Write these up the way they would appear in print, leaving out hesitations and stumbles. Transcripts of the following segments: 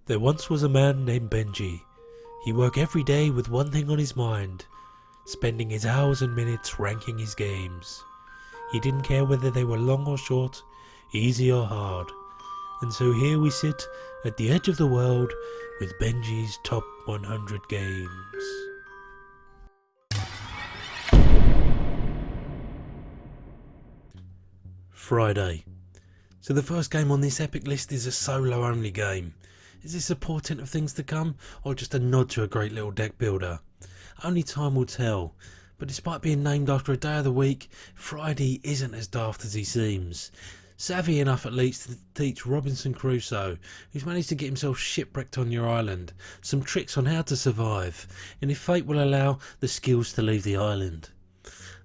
There once was a man named Bhenji. He worked every day with one thing on his mind, spending his hours and minutes ranking his games. He didn't care whether they were long or short, easy or hard. And so here we sit at the edge of the world with Bhenji's top 100 games. Friday. So the first game on this epic list is a solo only game. Is this a portent of things to come, or just a nod to a great little deck builder? Only time will tell, but despite being named after a day of the week, Friday isn't as daft as he seems. Savvy enough at least to teach Robinson Crusoe, who's managed to get himself shipwrecked on your island, some tricks on how to survive, and if fate will allow, the skills to leave the island.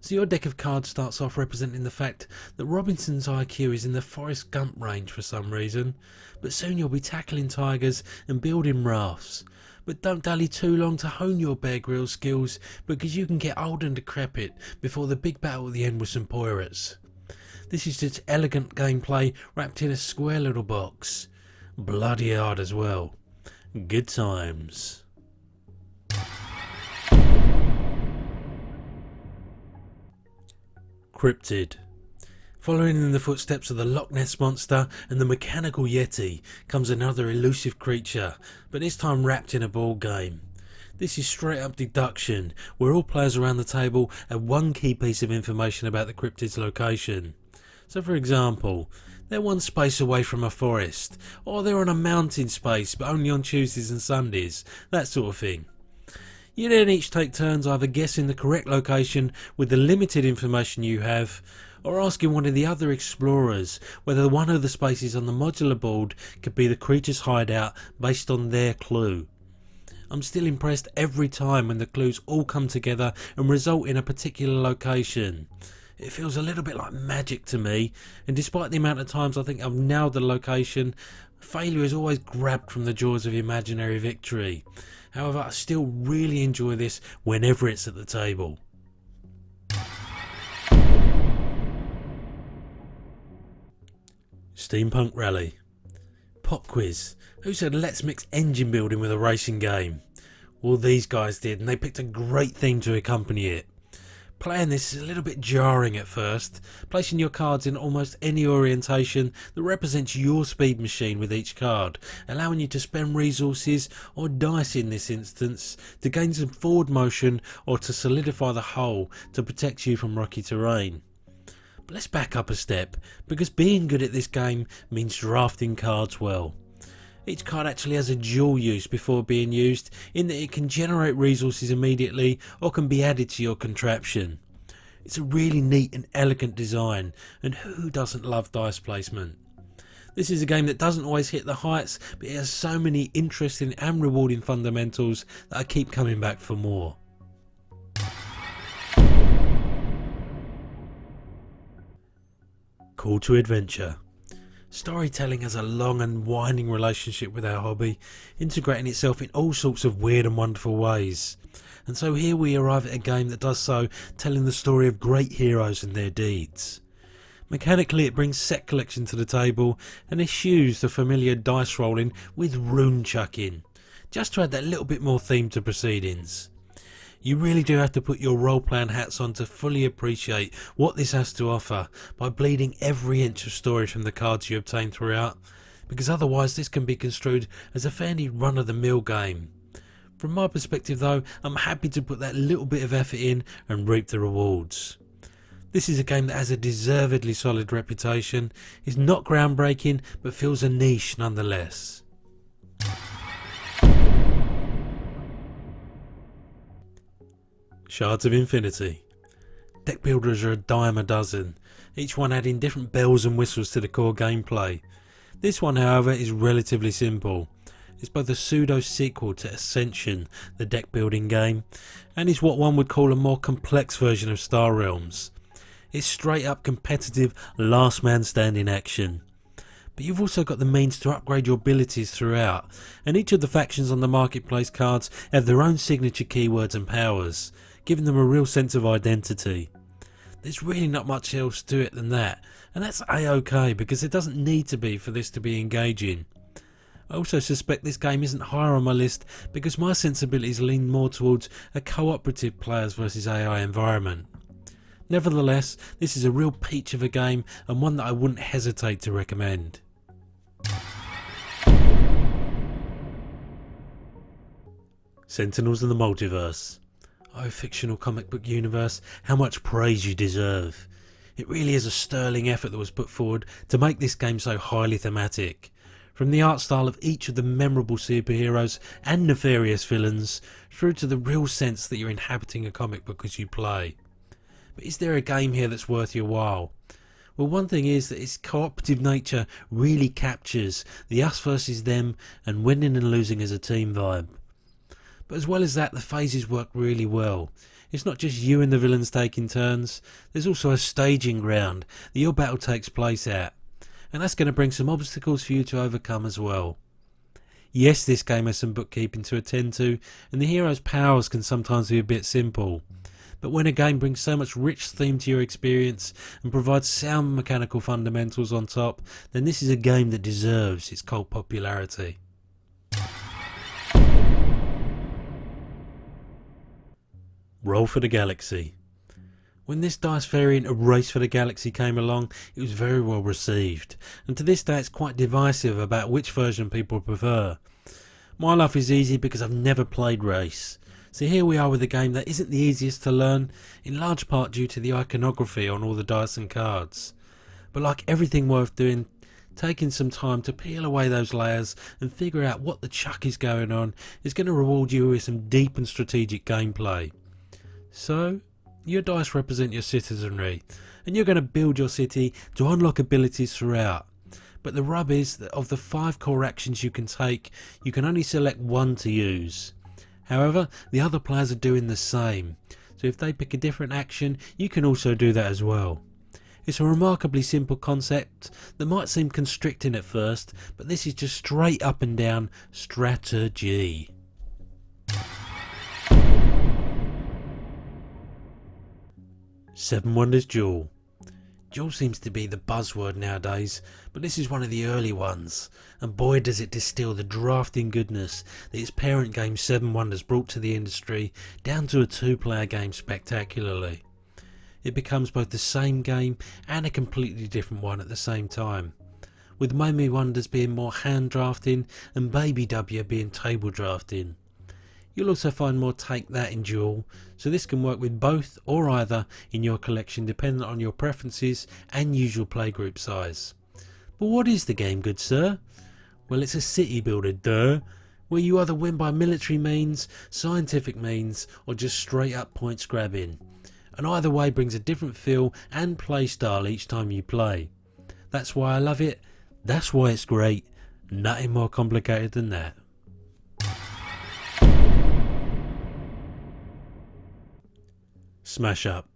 So your deck of cards starts off representing the fact that Robinson's IQ is in the Forrest Gump range for some reason, but soon you'll be tackling tigers and building rafts. But don't dally too long to hone your Bear Grylls skills, because you can get old and decrepit before the big battle at the end with some pirates. This is just elegant gameplay wrapped in a square little box. Bloody hard as well. Good times. Cryptid. Following in the footsteps of the Loch Ness Monster and the Mechanical Yeti comes another elusive creature, but this time wrapped in a ball game. This is straight up deduction, where all players around the table have one key piece of information about the cryptid's location. So for example, they're one space away from a forest, or they're on a mountain space but only on Tuesdays and Sundays, that sort of thing. You then each take turns either guessing the correct location with the limited information you have, or asking one of the other explorers whether one of the spaces on the modular board could be the creature's hideout based on their clue. I'm still impressed every time when the clues all come together and result in a particular location. It feels a little bit like magic to me, and despite the amount of times I think I've nailed the location, failure is always grabbed from the jaws of imaginary victory. However, I still really enjoy this whenever it's at the table. Steampunk Rally. Pop quiz. Who said let's mix engine building with a racing game? Well, these guys did, and they picked a great theme to accompany it. Playing this is a little bit jarring at first, placing your cards in almost any orientation that represents your speed machine with each card, allowing you to spend resources, or dice in this instance, to gain some forward motion or to solidify the hull to protect you from rocky terrain. But let's back up a step, because being good at this game means drafting cards well. Each card actually has a dual use before being used, in that it can generate resources immediately or can be added to your contraption. It's a really neat and elegant design, and who doesn't love dice placement? This is a game that doesn't always hit the heights, but it has so many interesting and rewarding fundamentals that I keep coming back for more. Call to adventure. Storytelling has a long and winding relationship with our hobby, integrating itself in all sorts of weird and wonderful ways. And so here we arrive at a game that does so, telling the story of great heroes and their deeds. Mechanically, it brings set collection to the table and eschews the familiar dice rolling with rune chucking, just to add that little bit more theme to proceedings. You really do have to put your role-playing hats on to fully appreciate what this has to offer by bleeding every inch of story from the cards you obtain throughout, because otherwise this can be construed as a fairly run-of-the-mill game. From my perspective though, I'm happy to put that little bit of effort in and reap the rewards. This is a game that has a deservedly solid reputation, is not groundbreaking but fills a niche nonetheless. Shards of Infinity. Deck builders are a dime a dozen, each one adding different bells and whistles to the core gameplay. This one, however, is relatively simple. It's both a pseudo sequel to Ascension, the deck building game, and is what one would call a more complex version of Star Realms. It's straight up competitive last man standing action. But you've also got the means to upgrade your abilities throughout, and each of the factions on the marketplace cards have their own signature keywords and powers, giving them a real sense of identity. There's really not much else to it than that, and that's a-okay because it doesn't need to be for this to be engaging. I also suspect this game isn't higher on my list because my sensibilities lean more towards a cooperative players versus AI environment. Nevertheless, this is a real peach of a game and one that I wouldn't hesitate to recommend. Sentinels in the Multiverse. Oh, fictional comic book universe, how much praise you deserve. It really is a sterling effort that was put forward to make this game so highly thematic. From the art style of each of the memorable superheroes and nefarious villains, through to the real sense that you're inhabiting a comic book as you play. But is there a game here that's worth your while? Well, one thing is that its cooperative nature really captures the us versus them and winning and losing as a team vibe. But as well as that, the phases work really well. It's not just you and the villains taking turns, there's also a staging ground that your battle takes place at. And that's going to bring some obstacles for you to overcome as well. Yes, this game has some bookkeeping to attend to, and the hero's powers can sometimes be a bit simple. But when a game brings so much rich theme to your experience and provides sound mechanical fundamentals on top, then this is a game that deserves its cult popularity. Roll for the Galaxy. When this dice variant of Race for the Galaxy came along, it was very well received, and to this day it's quite divisive about which version people prefer. My life is easy because I've never played Race, so here we are with a game that isn't the easiest to learn, in large part due to the iconography on all the dice and cards. But like everything worth doing, taking some time to peel away those layers and figure out what the chuck is going on is going to reward you with some deep and strategic gameplay. So, your dice represent your citizenry, and you're going to build your city to unlock abilities throughout. But the rub is that of the 5 core actions you can take, you can only select one to use. However, the other players are doing the same, so if they pick a different action, you can also do that as well. It's a remarkably simple concept that might seem constricting at first, but this is just straight up and down strategy. Seven Wonders Duel. Duel seems to be the buzzword nowadays, but this is one of the early ones, and boy does it distill the drafting goodness that its parent game Seven Wonders brought to the industry down to a 2-player game spectacularly. It becomes both the same game and a completely different one at the same time, with Mummy Wonders being more hand drafting and Baby W being table drafting. You'll also find more Take That in Duel, so this can work with both or either in your collection depending on your preferences and usual playgroup size. But what is the game, good sir? Well, it's a city builder, duh, where you either win by military means, scientific means, or just straight up points grabbing. And either way brings a different feel and play style each time you play. That's why I love it, that's why it's great, nothing more complicated than that. Smash Up.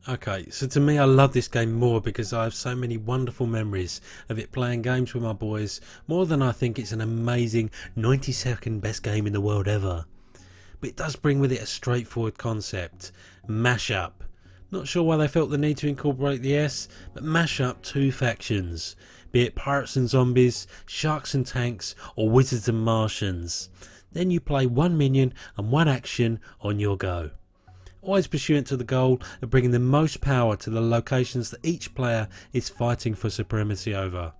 Okay, so to me I love this game more because I have so many wonderful memories of it playing games with my boys, more than I think it's an amazing 92nd best game in the world ever. But it does bring with it a straightforward concept, mash up. Not sure why they felt the need to incorporate the S, but mash up 2 factions, be it pirates and zombies, sharks and tanks, or wizards and Martians. Then you play 1 minion and 1 action on your go. Always pursuant to the goal of bringing the most power to the locations that each player is fighting for supremacy over.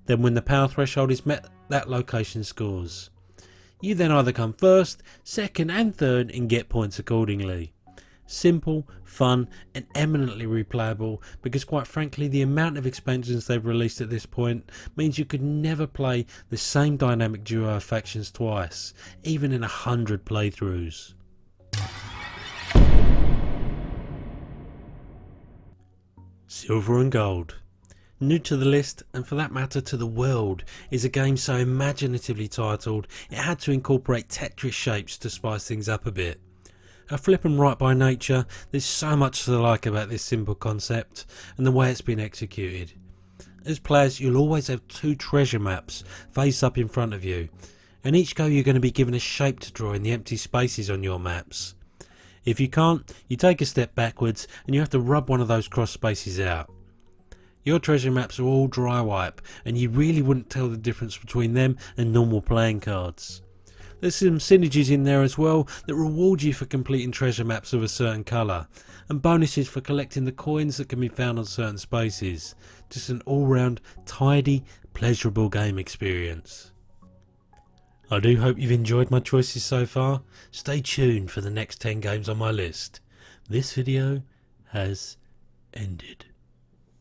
Then when the power threshold is met, that location scores. You then either come first, second and third and get points accordingly. Simple, fun and eminently replayable because quite frankly the amount of expansions they've released at this point means you could never play the same dynamic duo of factions twice, even in 100 playthroughs. Silver and Gold. New to the list, and for that matter to the world, is a game so imaginatively titled it had to incorporate Tetris shapes to spice things up a bit. A flip and right by nature, there's so much to like about this simple concept and the way it's been executed. As players, you'll always have 2 treasure maps face up in front of you, and each go you're going to be given a shape to draw in the empty spaces on your maps. If you can't, you take a step backwards and you have to rub one of those cross spaces out. Your treasure maps are all dry wipe, and you really wouldn't tell the difference between them and normal playing cards. There's some synergies in there as well that reward you for completing treasure maps of a certain colour, and bonuses for collecting the coins that can be found on certain spaces. Just an all-round tidy, pleasurable game experience. I do hope you've enjoyed my choices so far. Stay tuned for the next 10 games on my list. This video has ended.